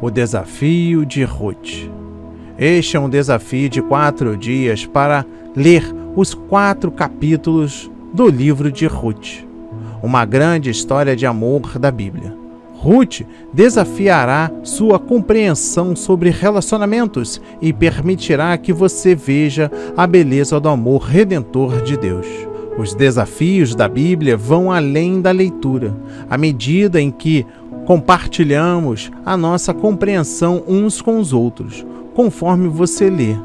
O desafio de Ruth. Este é um desafio de 4 dias para ler os 4 capítulos do livro de Ruth, uma grande história de amor da Bíblia. Ruth desafiará sua compreensão sobre relacionamentos e permitirá que você veja a beleza do amor redentor de Deus. Os desafios da Bíblia vão além da leitura, à medida em que compartilhamos a nossa compreensão uns com os outros, conforme você lê,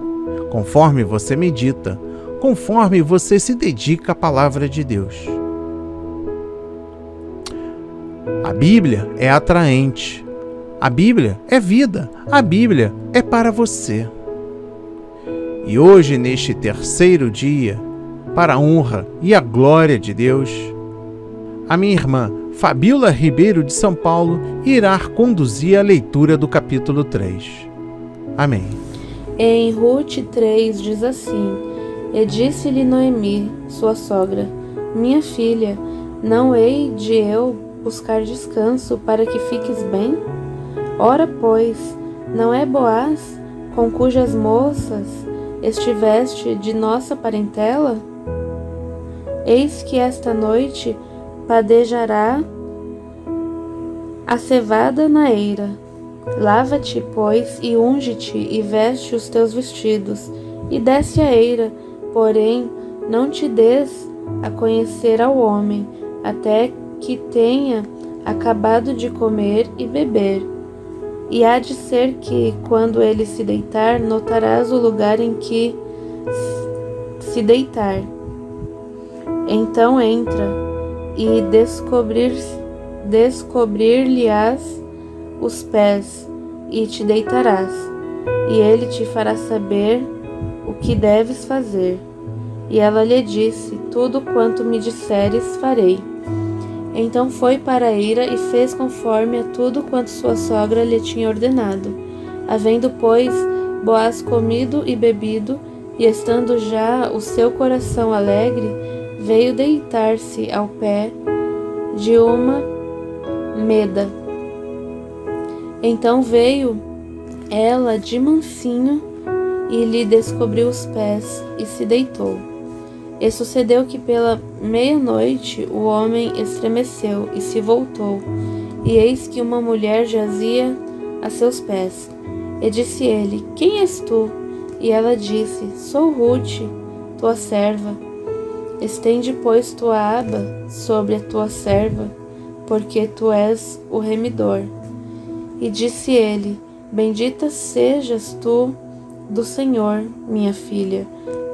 conforme você medita, conforme você se dedica à palavra de Deus. A Bíblia é atraente, a Bíblia é vida, a Bíblia é para você. E hoje, neste terceiro dia, para a honra e a glória de Deus, a minha irmã Fabíola Ribeiro de São Paulo irá conduzir a leitura do capítulo 3. Amém. Em Ruth 3 diz assim: E disse-lhe Noemi, sua sogra: Minha filha, não hei de eu buscar descanso para que fiques bem? Ora, pois, não é Boaz, com cujas moças estiveste de nossa parentela? Eis que esta noite padejará a cevada na eira. Lava-te, pois, e unge-te, e veste os teus vestidos, e desce a eira, porém não te des a conhecer ao homem, até que tenha acabado de comer e beber. E há de ser que, quando ele se deitar, notarás o lugar em que se deitar. Então entra, e descobrir-lhe-ás os pés, e te deitarás, e ele te fará saber o que deves fazer. E ela lhe disse: Tudo quanto me disseres farei. Então foi para a eira e fez conforme a tudo quanto sua sogra lhe tinha ordenado. Havendo, pois, Boaz comido e bebido, e estando já o seu coração alegre, veio deitar-se ao pé de uma meda. Então veio ela de mansinho e lhe descobriu os pés, e se deitou. E sucedeu que pela meia-noite o homem estremeceu e se voltou, e eis que uma mulher jazia a seus pés. E disse ele: Quem és tu? E ela disse: Sou Ruth, tua serva. Estende, pois, tua aba sobre a tua serva, porque tu és o remidor. E disse ele: Bendita sejas tu do Senhor, minha filha.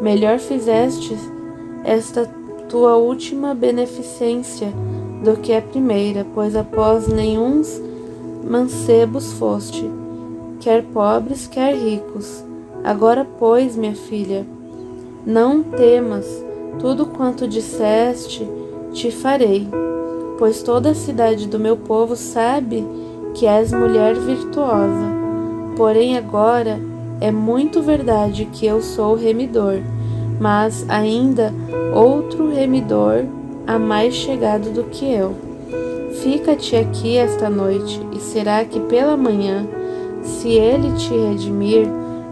Melhor fizeste esta tua última beneficência do que a primeira, pois após nenhuns mancebos foste, quer pobres, quer ricos. Agora, pois, minha filha, não temas, tudo quanto disseste te farei, pois toda a cidade do meu povo sabe que és mulher virtuosa. Porém agora é muito verdade que eu sou remidor, mas ainda outro remidor há mais chegado do que eu. Fica-te aqui esta noite, e será que pela manhã, se ele te redimir,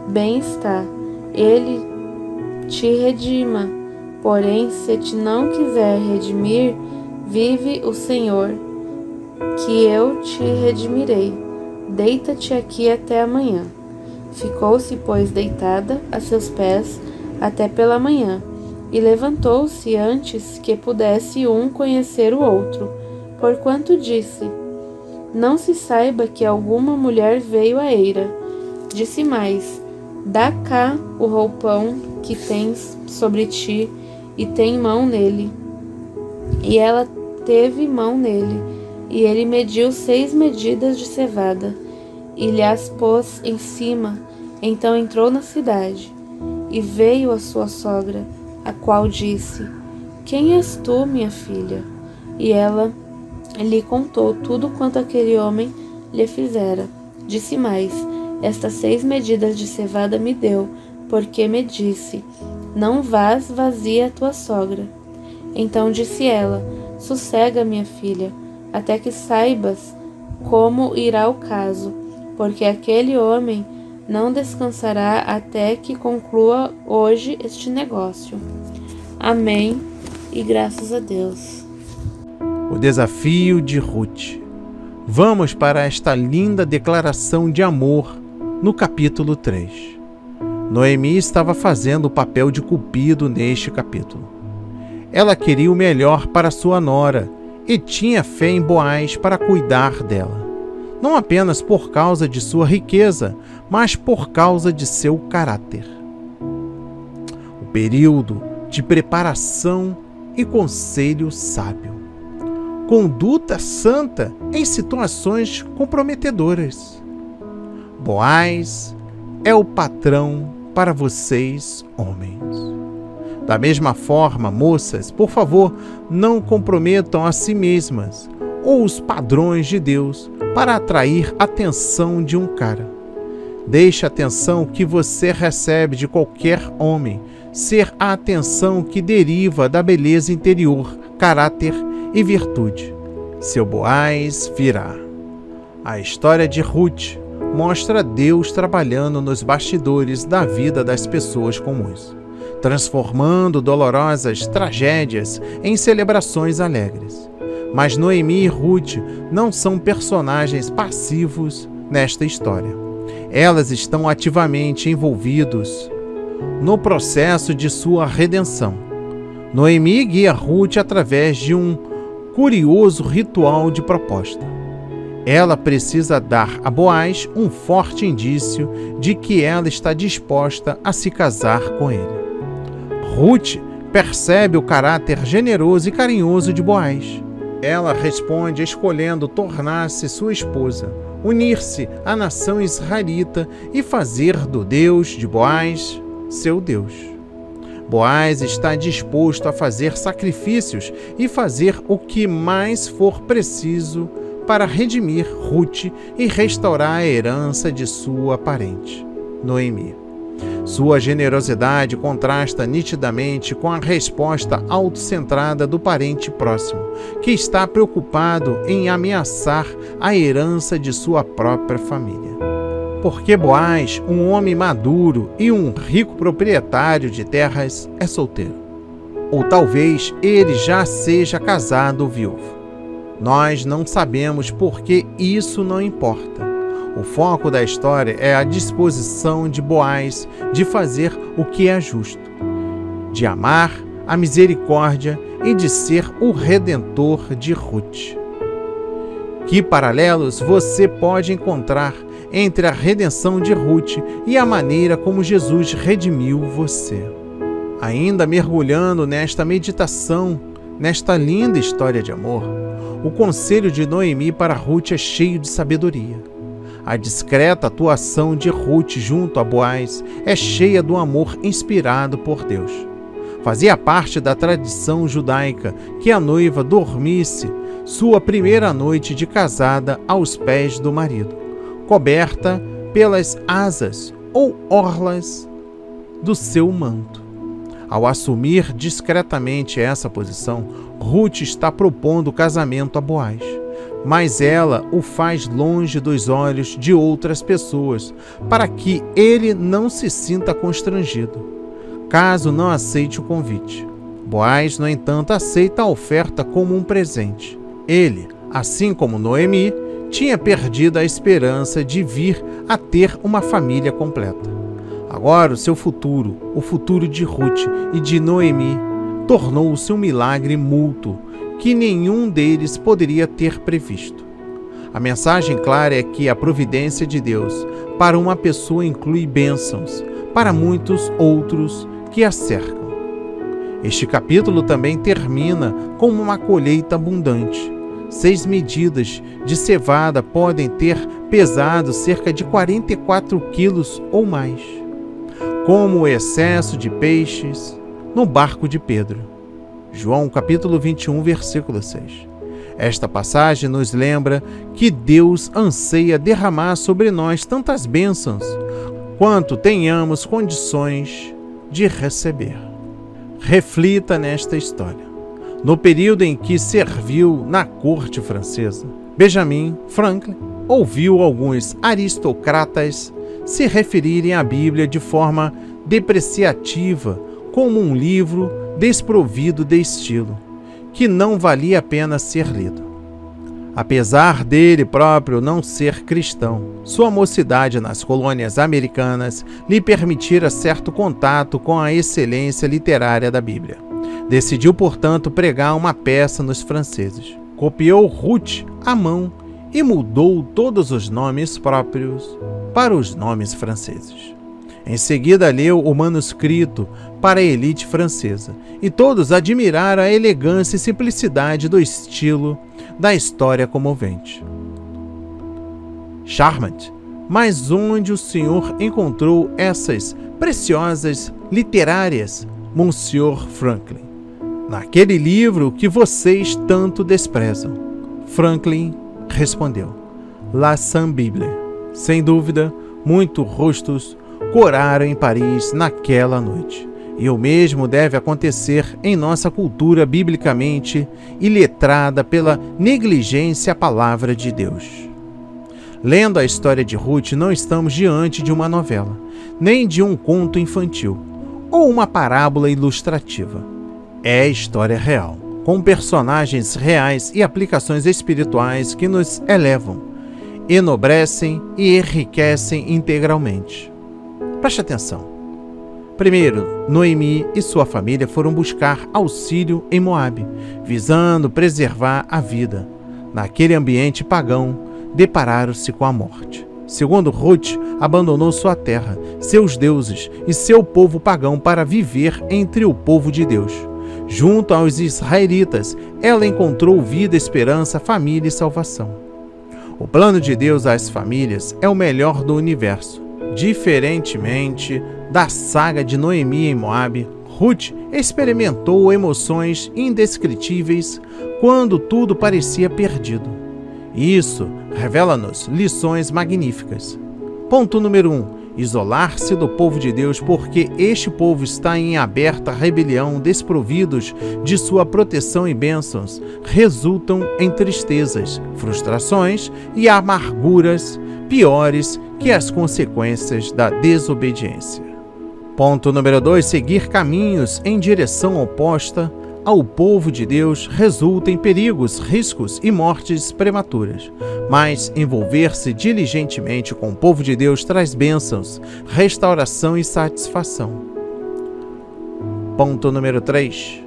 bem está, ele te redima. Porém, se te não quiser redimir, vive o Senhor, que eu te redimirei. Deita-te aqui até amanhã. Ficou-se, pois, deitada a seus pés até pela manhã, e levantou-se antes que pudesse um conhecer o outro, porquanto disse: Não se saiba que alguma mulher veio à eira. Disse mais: Dá cá o roupão que tens sobre ti, e tem mão nele. E ela teve mão nele, e ele mediu 6 medidas de cevada, e lhas pôs em cima. Então entrou na cidade, e veio a sua sogra, a qual disse: Quem és tu, minha filha? E ela lhe contou tudo quanto aquele homem lhe fizera. Disse mais: Estas 6 medidas de cevada me deu, porque me disse: Não vás vazia a tua sogra. Então disse ela: Sossega, minha filha, até que saibas como irá o caso. porque aquele homem não descansará até que conclua hoje este negócio. Amém e graças a Deus. O desafio de Ruth. Vamos para esta linda declaração de amor no capítulo 3. Noemi estava fazendo o papel de Cupido neste capítulo. Ela queria o melhor para sua nora e tinha fé em Boaz para cuidar dela, não apenas por causa de sua riqueza, mas por causa de seu caráter. O período de preparação e conselho sábio. Conduta santa em situações comprometedoras. Boaz é o patrão para vocês, homens. Da mesma forma, moças, por favor, não comprometam a si mesmas ou os padrões de Deus para atrair a atenção de um cara. Deixe a atenção que você recebe de qualquer homem ser a atenção que deriva da beleza interior, caráter e virtude. Seu Boaz virá. A história de Ruth mostra Deus trabalhando nos bastidores da vida das pessoas comuns, transformando dolorosas tragédias em celebrações alegres. Mas Noemi e Ruth não são personagens passivos nesta história. Elas estão ativamente envolvidas no processo de sua redenção. Noemi guia Ruth através de um curioso ritual de proposta. Ela precisa dar a Boaz um forte indício de que ela está disposta a se casar com ele. Ruth percebe o caráter generoso e carinhoso de Boaz. Ela responde escolhendo tornar-se sua esposa, unir-se à nação israelita e fazer do Deus de Boaz seu Deus. Boaz está disposto a fazer sacrifícios e fazer o que mais for preciso para redimir Ruth e restaurar a herança de sua parente, Noemi. Sua generosidade contrasta nitidamente com a resposta autocentrada do parente próximo, que está preocupado em ameaçar a herança de sua própria família. Porque Boaz, um homem maduro e um rico proprietário de terras, é solteiro. Ou talvez ele já seja casado ou viúvo. Nós não sabemos porque isso não importa. O foco da história é a disposição de Boaz de fazer o que é justo, de amar a misericórdia e de ser o redentor de Ruth. Que paralelos você pode encontrar entre a redenção de Ruth e a maneira como Jesus redimiu você? Ainda mergulhando nesta meditação, nesta linda história de amor, o conselho de Noemi para Ruth é cheio de sabedoria. A discreta atuação de Ruth junto a Boaz é cheia do amor inspirado por Deus. Fazia parte da tradição judaica que a noiva dormisse sua primeira noite de casada aos pés do marido, coberta pelas asas ou orlas do seu manto. Ao assumir discretamente essa posição, Ruth está propondo o casamento a Boaz. Mas ela o faz longe dos olhos de outras pessoas, para que ele não se sinta constrangido, caso não aceite o convite. Boaz, no entanto, aceita a oferta como um presente. Ele, assim como Noemi, tinha perdido a esperança de vir a ter uma família completa. Agora o seu futuro, o futuro de Ruth e de Noemi, tornou-se um milagre mútuo que nenhum deles poderia ter previsto. A mensagem clara é que a providência de Deus para uma pessoa inclui bênçãos para muitos outros que a cercam. Este capítulo também termina com uma colheita abundante. 6 medidas de cevada podem ter pesado cerca de 44 quilos ou mais, como o excesso de peixes no barco de Pedro. João capítulo 21, versículo 6. Esta passagem nos lembra que Deus anseia derramar sobre nós tantas bênçãos quanto tenhamos condições de receber. Reflita nesta história. No período em que serviu na corte francesa, Benjamin Franklin ouviu alguns aristocratas se referirem à Bíblia de forma depreciativa, como um livro desprovido de estilo, que não valia a pena ser lido. Apesar dele próprio não ser cristão, sua mocidade nas colônias americanas lhe permitira certo contato com a excelência literária da Bíblia. Decidiu, portanto, pregar uma peça nos franceses. Copiou Ruth à mão e mudou todos os nomes próprios para os nomes franceses. Em seguida, leu o manuscrito para a elite francesa, e todos admiraram a elegância e simplicidade do estilo da história comovente. Charmant, mas onde o senhor encontrou essas preciosas literárias, Monsieur Franklin? Naquele livro que vocês tanto desprezam. Franklin respondeu: La Sainte Bible. Sem dúvida, muitos rostos coraram em Paris naquela noite. E o mesmo deve acontecer em nossa cultura biblicamente iletrada pela negligência à palavra de Deus. Lendo a história de Ruth, não estamos diante de uma novela, nem de um conto infantil, ou uma parábola ilustrativa. É história real, com personagens reais e aplicações espirituais que nos elevam, enobrecem e enriquecem integralmente. Preste atenção. Primeiro, Noemi e sua família foram buscar auxílio em Moabe, visando preservar a vida. Naquele ambiente pagão, depararam-se com a morte. Segundo, Ruth abandonou sua terra, seus deuses e seu povo pagão para viver entre o povo de Deus. Junto aos israelitas, ela encontrou vida, esperança, família e salvação. O plano de Deus às famílias é o melhor do universo. Diferentemente da saga de Noemi em Moabe, Ruth experimentou emoções indescritíveis quando tudo parecia perdido. Isso revela-nos lições magníficas. Ponto número 1. Isolar-se do povo de Deus, porque este povo está em aberta rebelião, desprovidos de sua proteção e bênçãos, resultam em tristezas, frustrações e amarguras piores que as consequências da desobediência. Ponto número 2. Seguir caminhos em direção oposta ao povo de Deus resulta em perigos, riscos e mortes prematuras. Mas envolver-se diligentemente com o povo de Deus traz bênçãos, restauração e satisfação. Ponto número 3.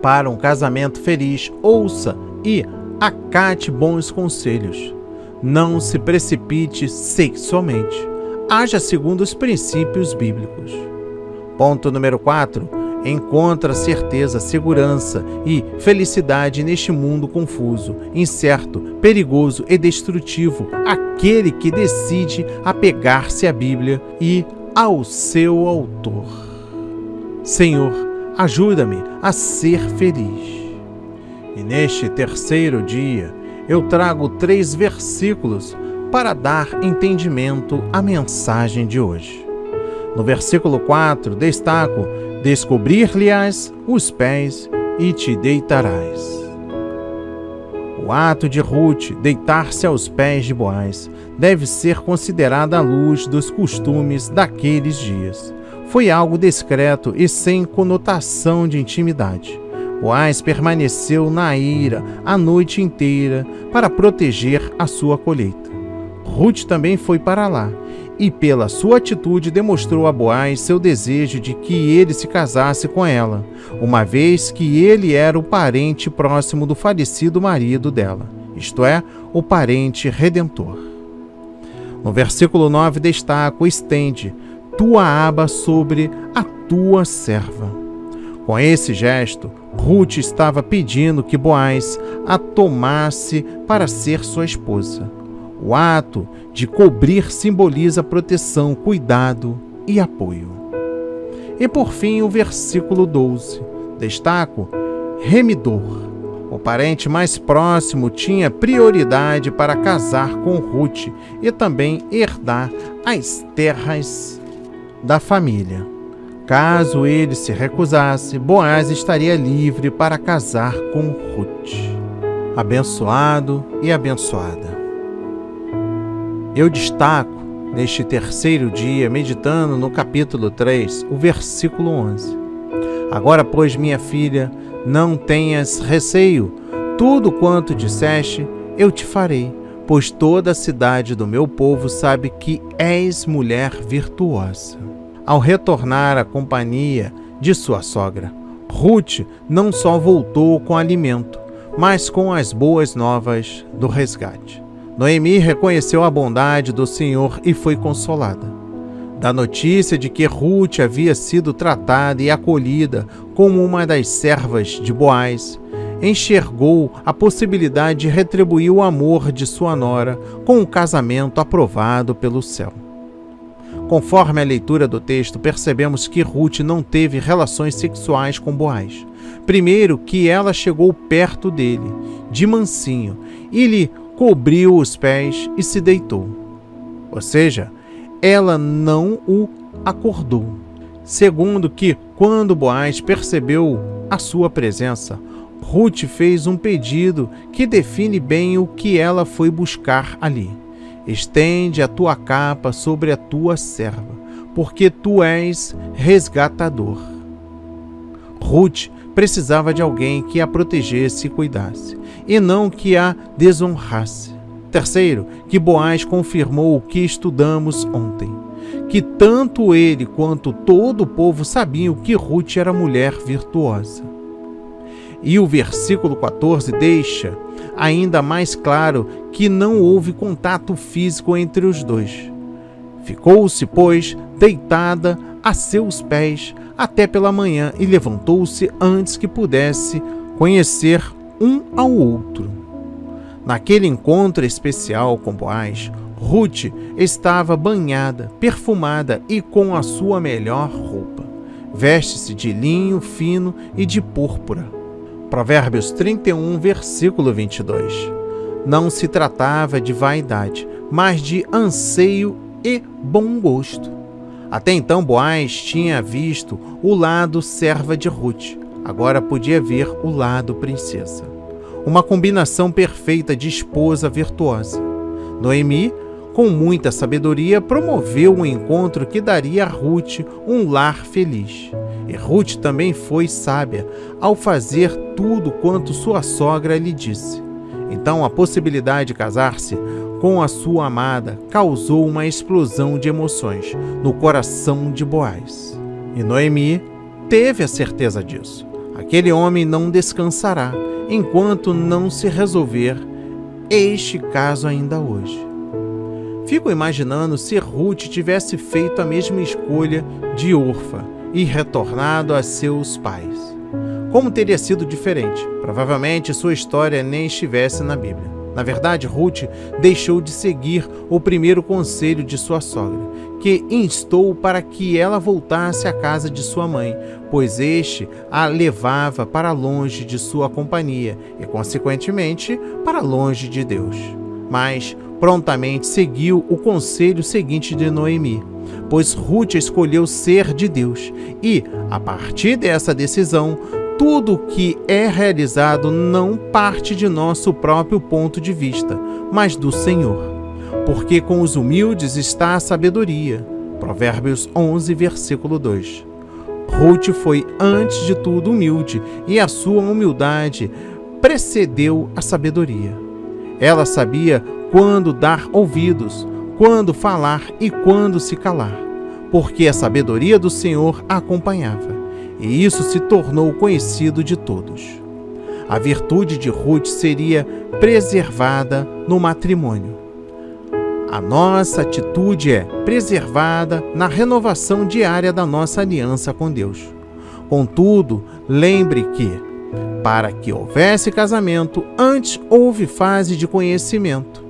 Para um casamento feliz, ouça e acate bons conselhos. Não se precipite sexualmente. Haja segundo os princípios bíblicos. Ponto número 4. Encontra certeza, segurança e felicidade neste mundo confuso, incerto, perigoso e destrutivo. Aquele que decide apegar-se à Bíblia e ao seu autor. Senhor, ajuda-me a ser feliz. E neste terceiro dia, eu trago 3 versículos para dar entendimento à mensagem de hoje. No versículo 4, destaco: descobrir-lhe-ás os pés e te deitarás. O ato de Ruth deitar-se aos pés de Boaz deve ser considerado à luz dos costumes daqueles dias. Foi algo discreto e sem conotação de intimidade. Boaz permaneceu na eira a noite inteira para proteger a sua colheita. Ruth também foi para lá e, pela sua atitude, demonstrou a Boaz seu desejo de que ele se casasse com ela, uma vez que ele era o parente próximo do falecido marido dela, isto é, o parente redentor. No versículo 9 destaco: estende tua aba sobre a tua serva. Com esse gesto, Ruth estava pedindo que Boaz a tomasse para ser sua esposa. O ato de cobrir simboliza proteção, cuidado e apoio. E por fim, o versículo 12. Destaco: remidor. O parente mais próximo tinha prioridade para casar com Ruth e também herdar as terras da família. Caso ele se recusasse, Boaz estaria livre para casar com Ruth. Abençoado e abençoada. Eu destaco, neste terceiro dia, meditando no capítulo 3, o versículo 11. Agora, pois, minha filha, não tenhas receio. Tudo quanto disseste, eu te farei, pois toda a cidade do meu povo sabe que és mulher virtuosa. Ao retornar à companhia de sua sogra, Ruth não só voltou com alimento, mas com as boas novas do resgate. Noemi reconheceu a bondade do Senhor e foi consolada. Da notícia de que Ruth havia sido tratada e acolhida como uma das servas de Boaz, enxergou a possibilidade de retribuir o amor de sua nora com um casamento aprovado pelo céu. Conforme a leitura do texto, percebemos que Ruth não teve relações sexuais com Boaz. Primeiro, que ela chegou perto dele, de mansinho, e lhe cobriu os pés e se deitou. Ou seja, ela não o acordou. Segundo, que quando Boaz percebeu a sua presença, Ruth fez um pedido que define bem o que ela foi buscar ali. Estende a tua capa sobre a tua serva, porque tu és resgatador. Ruth precisava de alguém que a protegesse e cuidasse, e não que a desonrasse. Terceiro, que Boaz confirmou o que estudamos ontem, que tanto ele quanto todo o povo sabiam que Ruth era mulher virtuosa. E o versículo 14 deixa ainda mais claro que não houve contato físico entre os dois. Ficou-se, pois, deitada a seus pés até pela manhã e levantou-se antes que pudesse conhecer um ao outro. Naquele encontro especial com Boaz, Ruth estava banhada, perfumada e com a sua melhor roupa. Veste-se de linho fino e de púrpura. Provérbios 31, versículo 22. Não se tratava de vaidade, mas de anseio e bom gosto. Até então, Boaz tinha visto o lado serva de Ruth. Agora podia ver o lado princesa. Uma combinação perfeita de esposa virtuosa. Noemi, com muita sabedoria, promoveu um encontro que daria a Ruth um lar feliz. E Ruth também foi sábia ao fazer tudo quanto sua sogra lhe disse. Então a possibilidade de casar-se com a sua amada causou uma explosão de emoções no coração de Boaz. E Noemi teve a certeza disso. Aquele homem não descansará enquanto não se resolver este caso ainda hoje. Fico imaginando se Ruth tivesse feito a mesma escolha de Orfa e retornado a seus pais. Como teria sido diferente? Provavelmente sua história nem estivesse na Bíblia. Na verdade, Ruth deixou de seguir o primeiro conselho de sua sogra, que instou para que ela voltasse à casa de sua mãe, pois este a levava para longe de sua companhia e, consequentemente, para longe de Deus. Mas prontamente seguiu o conselho seguinte de Noemi, pois Ruth escolheu ser de Deus e, a partir dessa decisão, tudo o que é realizado não parte de nosso próprio ponto de vista, mas do Senhor. Porque com os humildes está a sabedoria. Provérbios 11, versículo 2. Ruth foi antes de tudo humilde e a sua humildade precedeu a sabedoria. Ela sabia quando dar ouvidos, quando falar e quando se calar, porque a sabedoria do Senhor a acompanhava. E isso se tornou conhecido de todos. A virtude de Ruth seria preservada no matrimônio. A nossa atitude é preservada na renovação diária da nossa aliança com Deus. Contudo, lembre que, para que houvesse casamento, antes houve fase de conhecimento.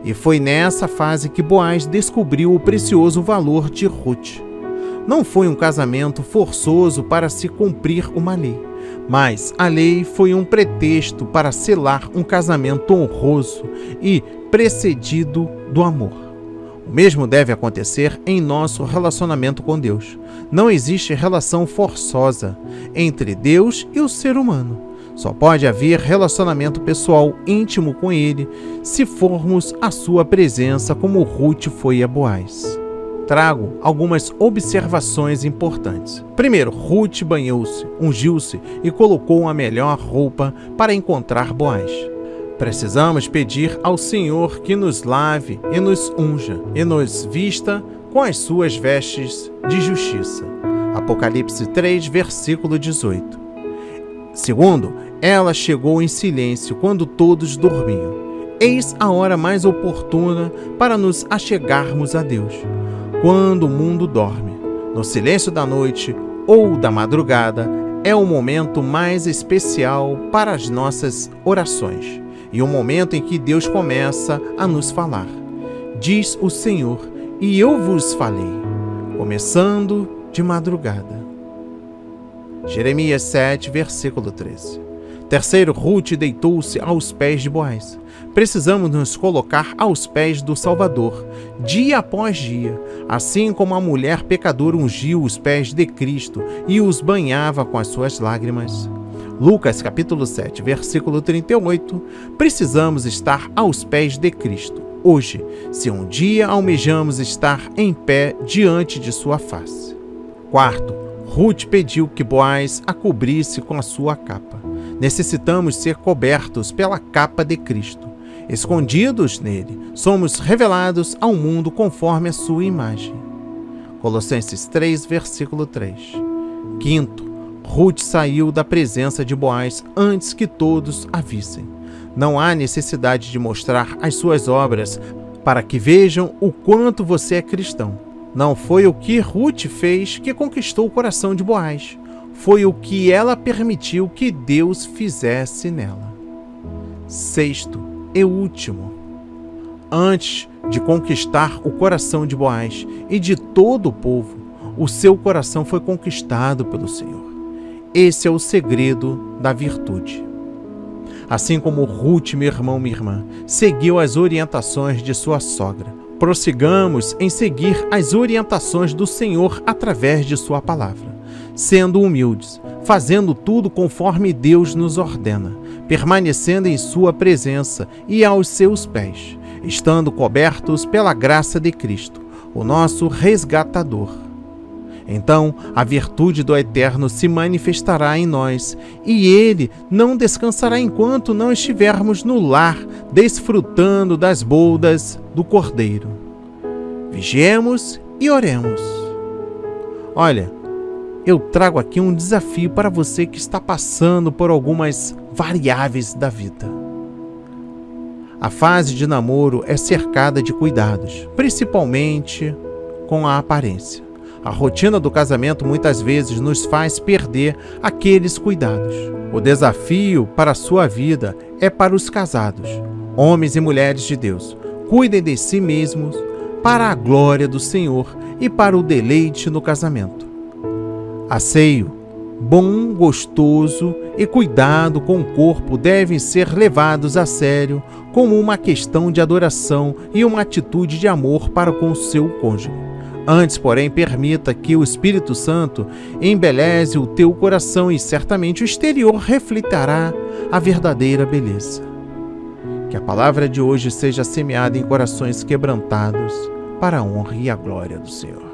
E foi nessa fase que Boaz descobriu o precioso valor de Ruth. Não foi um casamento forçoso para se cumprir uma lei, mas a lei foi um pretexto para selar um casamento honroso e precedido do amor. O mesmo deve acontecer em nosso relacionamento com Deus. Não existe relação forçosa entre Deus e o ser humano. Só pode haver relacionamento pessoal íntimo com ele se formos à sua presença como Ruth foi a Boaz. Trago algumas observações importantes. Primeiro, Ruth banhou-se, ungiu-se e colocou a melhor roupa para encontrar Boaz. Precisamos pedir ao Senhor que nos lave e nos unja e nos vista com as suas vestes de justiça. Apocalipse 3, versículo 18. Segundo, ela chegou em silêncio quando todos dormiam. Eis a hora mais oportuna para nos achegarmos a Deus. Quando o mundo dorme, no silêncio da noite ou da madrugada, é o momento mais especial para as nossas orações e o momento em que Deus começa a nos falar. Diz o Senhor, e eu vos falei, começando de madrugada. Jeremias 7, versículo 13. Terceiro, Ruth deitou-se aos pés de Boaz. Precisamos nos colocar aos pés do Salvador, dia após dia, assim como a mulher pecadora ungiu os pés de Cristo e os banhava com as suas lágrimas. Lucas capítulo 7, versículo 38. Precisamos estar aos pés de Cristo, hoje, se um dia almejamos estar em pé diante de sua face. Quarto, Ruth pediu que Boaz a cobrisse com a sua capa. Necessitamos ser cobertos pela capa de Cristo. Escondidos nele, somos revelados ao mundo conforme a sua imagem. Colossenses 3, versículo 3. Quinto, Ruth saiu da presença de Boaz antes que todos a vissem. Não há necessidade de mostrar as suas obras para que vejam o quanto você é cristão. Não foi o que Ruth fez que conquistou o coração de Boaz. Foi o que ela permitiu que Deus fizesse nela. Sexto e último. Antes de conquistar o coração de Boaz e de todo o povo, o seu coração foi conquistado pelo Senhor. Esse é o segredo da virtude. Assim como Ruth, meu irmão, minha irmã, seguiu as orientações de sua sogra, prossigamos em seguir as orientações do Senhor através de sua palavra, sendo humildes, fazendo tudo conforme Deus nos ordena, permanecendo em sua presença e aos seus pés, estando cobertos pela graça de Cristo, o nosso resgatador. Então, a virtude do Eterno se manifestará em nós, e Ele não descansará enquanto não estivermos no lar, desfrutando das boldas do Cordeiro. Vigiemos e oremos. Olha, eu trago aqui um desafio para você que está passando por algumas variáveis da vida. A fase de namoro é cercada de cuidados, principalmente com a aparência. A rotina do casamento muitas vezes nos faz perder aqueles cuidados. O desafio para a sua vida é para os casados, homens e mulheres de Deus. Cuidem de si mesmos para a glória do Senhor e para o deleite no casamento. Asseio, bom, gostoso e cuidado com o corpo devem ser levados a sério como uma questão de adoração e uma atitude de amor para com o seu cônjuge. Antes, porém, permita que o Espírito Santo embeleze o teu coração e certamente o exterior refletirá a verdadeira beleza. Que a palavra de hoje seja semeada em corações quebrantados para a honra e a glória do Senhor.